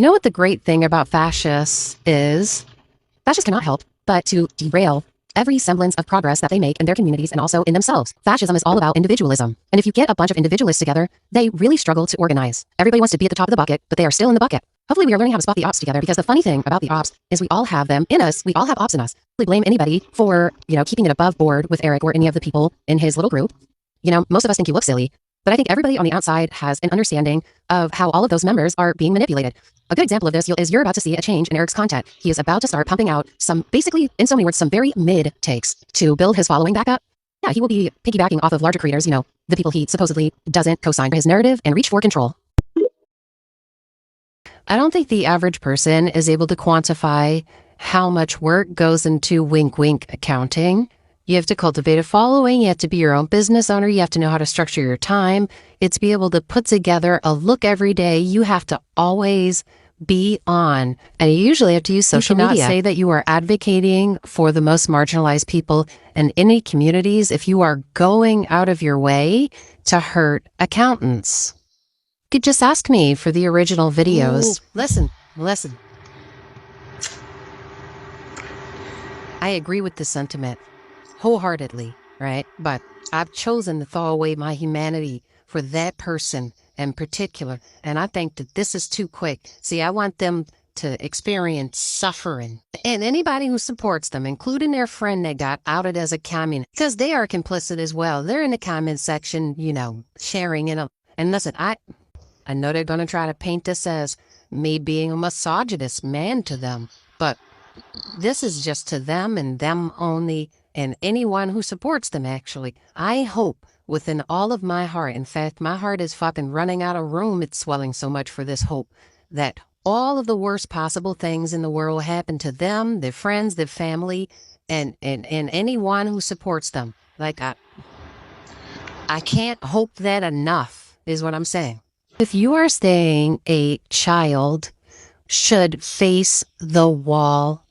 You know what the great thing about fascists is? Fascists cannot help but to derail every semblance of progress that they make in their communities and also in themselves. Fascism is all about individualism. And if you get a bunch of individualists together, they really struggle to organize. Everybody wants to be at the top of the bucket, but they are still in the bucket. Hopefully we are learning how to spot the ops together, because the funny thing about the ops is we all have them in us. We all have ops in us. We blame anybody for, keeping it above board with Eric or any of the people in his little group. Most of us think you look silly, but I think everybody on the outside has an understanding of how all of those members are being manipulated. A good example of this is you're about to see a change in Eric's content. He is about to start pumping out some, basically, in so many words, some very mid takes to build his following back up. Yeah, he will be piggybacking off of larger creators, the people he supposedly doesn't co-sign for his narrative and reach for control. I don't think the average person is able to quantify how much work goes into wink wink accounting. You have to cultivate a following. You have to be your own business owner. You have to know how to structure your time. It's be able to put together a look every day. You have to always be on. And you usually have to use social media. You cannot say that you are advocating for the most marginalized people in any communities if you are going out of your way to hurt accountants. You could just ask me for the original videos. Ooh, listen. I agree with the sentiment wholeheartedly, right? But I've chosen to throw away my humanity for that person in particular. And I think that this is too quick. See, I want them to experience suffering. And anybody who supports them, including their friend that got outed as a communist, because they are complicit as well. They're in the comment section, sharing it. And listen, I know they're going to try to paint this as me being a misogynist man to them. But this is just to them and them only, and anyone who supports them, actually. I hope within all of my heart, in fact, my heart is fucking running out of room. It's swelling so much for this hope that all of the worst possible things in the world happen to them, their friends, their family, and anyone who supports them. Like, I can't hope that enough, is what I'm saying. If you are saying a child should face the wall,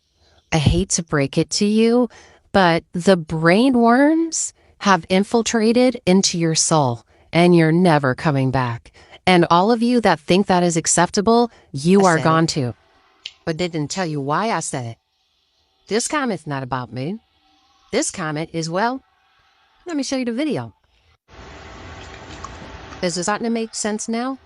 I hate to break it to you, but the brain worms have infiltrated into your soul and you're never coming back. And all of you that think that is acceptable, you are gone too. But they didn't tell you why I said it. This comment's not about me. This comment is, well, let me show you the video. Is this starting to make sense now?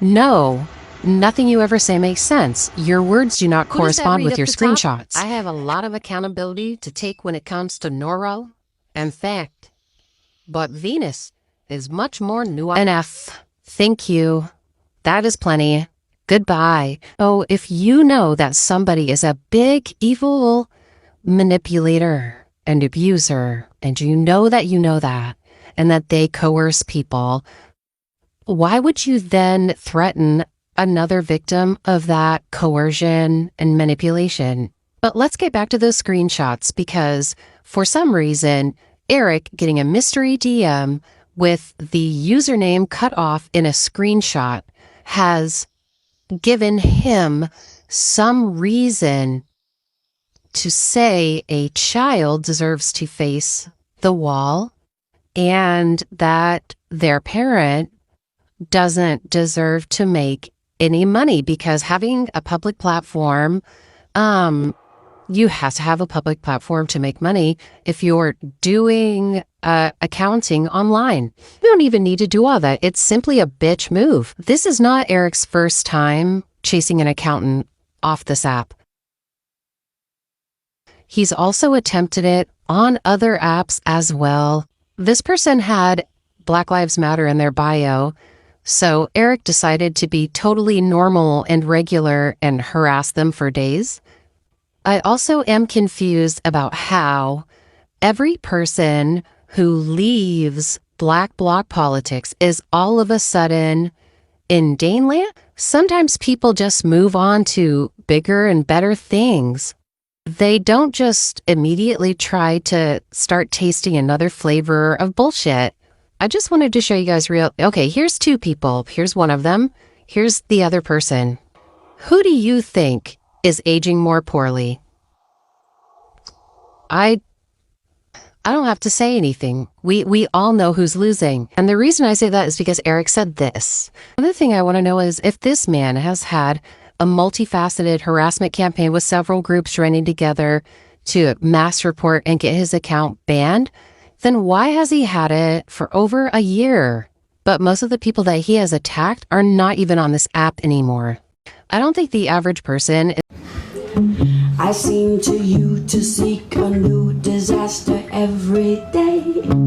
No. Nothing you ever say makes sense. Your words do not correspond with your screenshots. I have a lot of accountability to take when it comes to neuro and fact. But Venus is much more nuanced. Enough. Thank you. That is plenty. Goodbye. Oh, if you know that somebody is a big, evil manipulator and abuser, and you know that, and that they coerce people, why would you then threaten another victim of that coercion and manipulation? But let's get back to those screenshots, because for some reason, Eric getting a mystery DM with the username cut off in a screenshot has given him some reason to say a child deserves to face the wall and that their parent doesn't deserve to make any money, because having a public platform, you have to have a public platform to make money if you're doing accounting online. You don't even need to do all that. It's simply a bitch move. This is not Eric's first time chasing an accountant off this app. He's also attempted it on other apps as well. This person had Black Lives Matter in their bio, so Eric decided to be totally normal and regular and harass them for days. I also am confused about how every person who leaves Black Bloc politics is all of a sudden in Daneland. Sometimes people just move on to bigger and better things. They don't just immediately try to start tasting another flavor of bullshit. I just wanted to show you guys okay, here's two people. Here's one of them. Here's the other person. Who do you think is aging more poorly? I I don't have to say anything. We all know who's losing. And the reason I say that is because Eric said this. Another thing I want to know is if this man has had a multifaceted harassment campaign with several groups joining together to mass report and get his account banned, then why has he had it for over a year? But most of the people that he has attacked are not even on this app anymore. I don't think the average person is. I seem to you to seek a new disaster every day.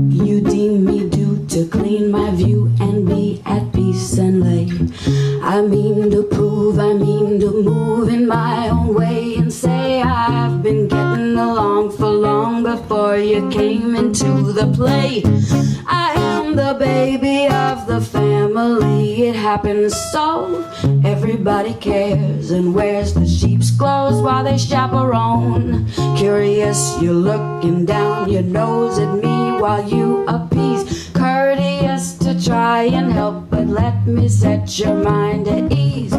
You deem me due to clean my view and be at peace and lay. I mean to prove, I mean to move in my own way and say I've been getting along for long before you came into the play. I am the baby of the family, it happens so. Everybody cares and wears the sheep's clothes while they chaperone. Curious, you're looking down your nose at me while you appease. Courteous to try and help, but let me set your mind at ease.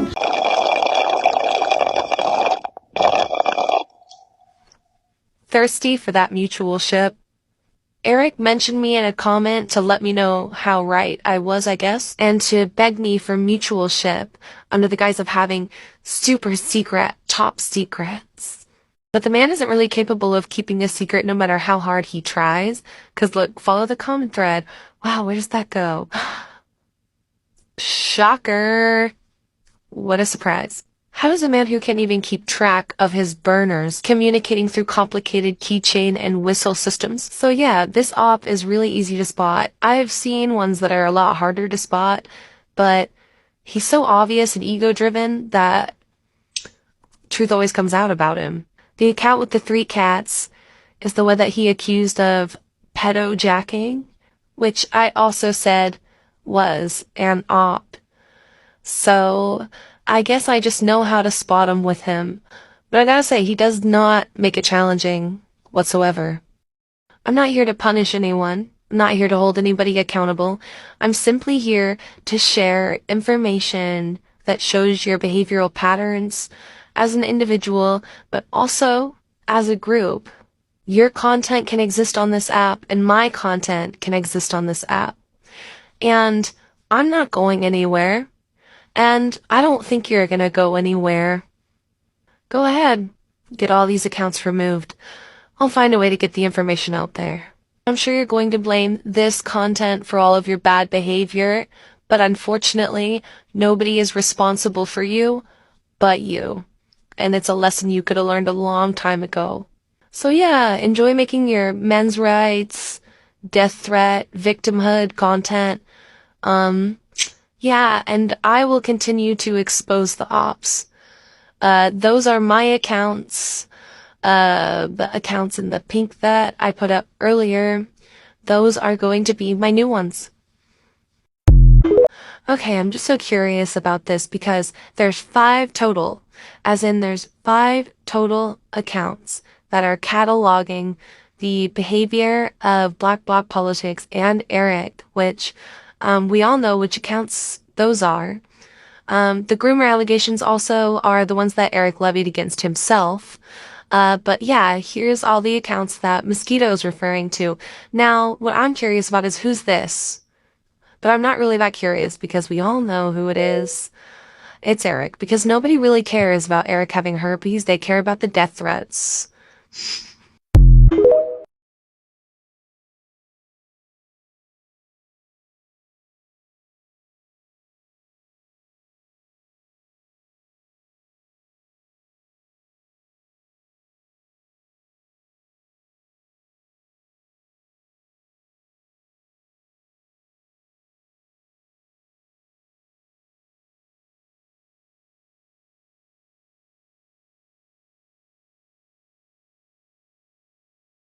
Thirsty for that mutual ship. Eric mentioned me in a comment to let me know how right I was, I guess, and to beg me for mutual ship under the guise of having super secret, top secrets. But the man isn't really capable of keeping a secret no matter how hard he tries. Cause look, follow the comment thread. Wow, where does that go? Shocker. What a surprise. How is a man who can't even keep track of his burners communicating through complicated keychain and whistle systems? So yeah, this op is really easy to spot. I've seen ones that are a lot harder to spot, but he's so obvious and ego-driven that truth always comes out about him. The account with the 3 cats is the one that he accused of pedo-jacking, which I also said was an op. So I guess I just know how to spot him with him. But I gotta say, he does not make it challenging whatsoever. I'm not here to punish anyone. I'm not here to hold anybody accountable. I'm simply here to share information that shows your behavioral patterns as an individual, but also as a group. Your content can exist on this app, and my content can exist on this app. And I'm not going anywhere. And I don't think you're gonna go anywhere. Go ahead. Get all these accounts removed. I'll find a way to get the information out there. I'm sure you're going to blame this content for all of your bad behavior, but unfortunately, nobody is responsible for you but you. And it's a lesson you could have learned a long time ago. So yeah, enjoy making your men's rights, death threat, victimhood content. Yeah, and I will continue to expose the ops. Those are my accounts. The accounts in the pink that I put up earlier. Those are going to be my new ones. Okay, I'm just so curious about this because there's 5 total. As in, there's 5 total accounts that are cataloging the behavior of Black Bloc Politics and Eric, which we all know which accounts those are. The groomer allegations also are the ones that Eric levied against himself. But yeah, here's all the accounts that Mosquito's referring to. Now, what I'm curious about is who's this? But I'm not really that curious because we all know who it is. It's Eric, because nobody really cares about Eric having herpes. They care about the death threats.